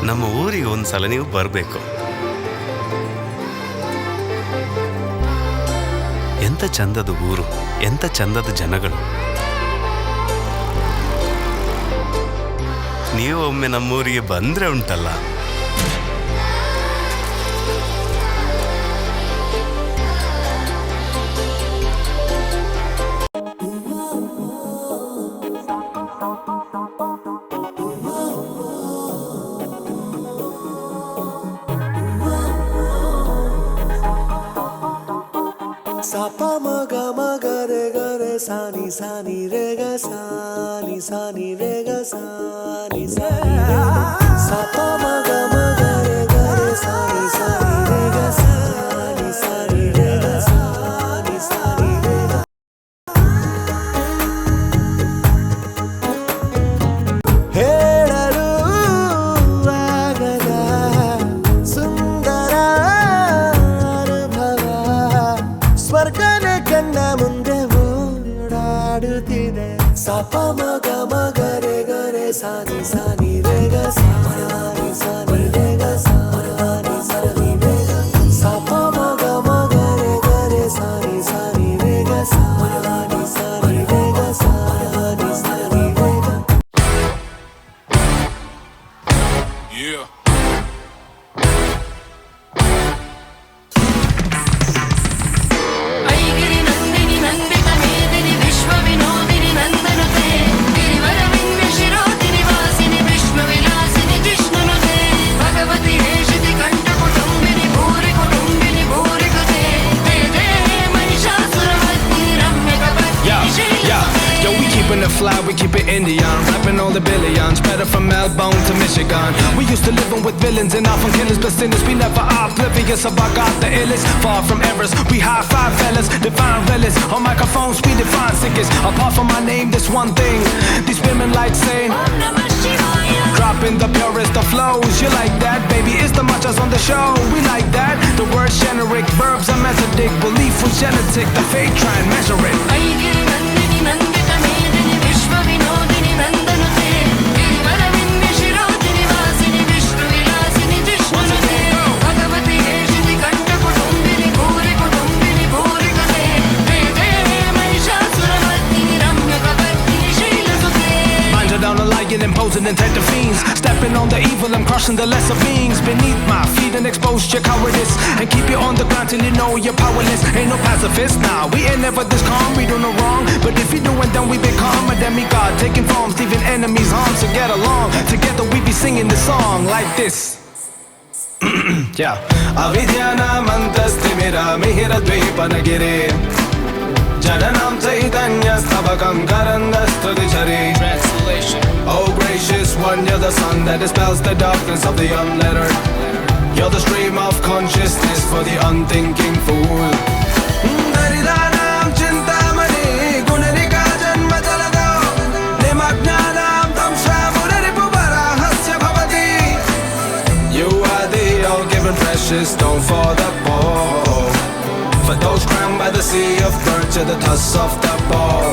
ನಮ್ಮ ಊರಿಗೆ ಒಂದ್ಸಲ ನೀವು ಬರಬೇಕು. ಎಂತ ಚಂದದ ಊರು, ಎಂತ ಚಂದದ ಜನಗಳು. ನೀವು ಒಮ್ಮೆ ನಮ್ಮೂರಿಗೆ ಬಂದ್ರೆ ಉಂಟಲ್ಲ, Sapa maga maga re ga re sa ni re ga sa ni re ga sa ni re. Sapa maga maga re ga re sa ni re ga sa ni re ga sa ni re ga. ಹೇಳಲು ಆಗದ ಸುಂದರ ಅನುಭವ ಸ್ವರ್ಗನೇ ಕಣ್ಣ ಮುಂದೆ ಓಡಾಡುತ್ತಿದೆ. ಸಪ ಮಗ ಮಗ re ga re sa ni re ga sa ni re ga sa ni re ga. ಸಪ ಮಗ ಮಗ re ga re sa ni re ga sa ni re ga sa ni re ga. Yeah. ಐಗಿರಿ Nandini Nandita ಮೇದಿನಿ ವಿಶ್ವ ವಿನೋದಿನಿ ನಂದನತೆ ಗಿರಿವರ ವಿಂಧ್ಯ ಶಿರೋದಿನಿ ವಾಸಿನಿ ವಿಷ್ಣು ವಿಲಾಸಿನಿ ಜಿಷ್ಣುನುತೆ ಭಗವತಿ ಹೇಷಿತಿ ಕಂಠ ಕುಟುಂಬಿನಿ ಭೂರಿ ಕತೆ ಜಯ ಜಯ ಮಹಿಷಾಸುರವರ್ಧಿನಿ ರಮ್ಯ Kapardini Yo, we keepin' it fly, we keep it Indian. Rapping all the billions, better from Melbourne to Michigan. We used to living with villains and often killers, but sinners we never oblivious of I got the illest. Far from errors, we high five fellas, divine relics. On microphones, we define sickest. Apart from my name, this one thing. These women like saying, Om Namah Shivaya. dropping the purest of flows. You like that, baby? It's the muchas on the show. We like that. The word generic, verbs are meant to dig. Belief was genetic, the fake try and measure it. ಐಗಿರಿ Nandini Nandita ಮೇದಿನಿ ವಿಶ್ವ ವಿನೋದಿನಿ ನಂದನತೆ ಗಿರಿವರ ವಿಂಧ್ಯ ಶಿರೋದಿನಿ ವಾಸಿನಿ ವಿಷ್ಣು ವಿಲಾಸಿನಿ ಜಿಷ್ಣುನುತೆ ಭಗವತಿ ಹೇಷಿತಿ ಕಂಠ ಕುಟುಂಬಿನಿ ಭೂರಿ ಕತೆ ಜಯ ಜಯ ಮಹಿಷಾಸುರವರ್ಧಿನಿ ರಮ್ಯ Kapardini ಶೈಲಸುತೆ. Mind down the lion imposing and take the fiends. Stepping on the evil, I'm crushing the lesser beings beneath my feet and expose your cowardice. And keep you on the ground till you know you're powerless. Ain't no pacifist, nah, we ain't never this calm. We do no wrong, but if you do it, then we become a demigod. Taking forms, leaving enemies harm. So get along, together we be singing this song like this. Yeah. Avidyana mantastimira mihira dvipanagiri Jananam Chaitanya Stavakam Karandastudicari. Translation. Oh gracious one, you're the sun that dispels the darkness of the unlettered. You're the stream of consciousness for the unthinking fool. Daridanam Chintamani Gunanika Janma Jalado Nimajnanam Tamsha Muraripu Barahasya Bhavati. You are the all-given precious stone for the poor, for those crowned by the sea of birds to the tusks of the ball.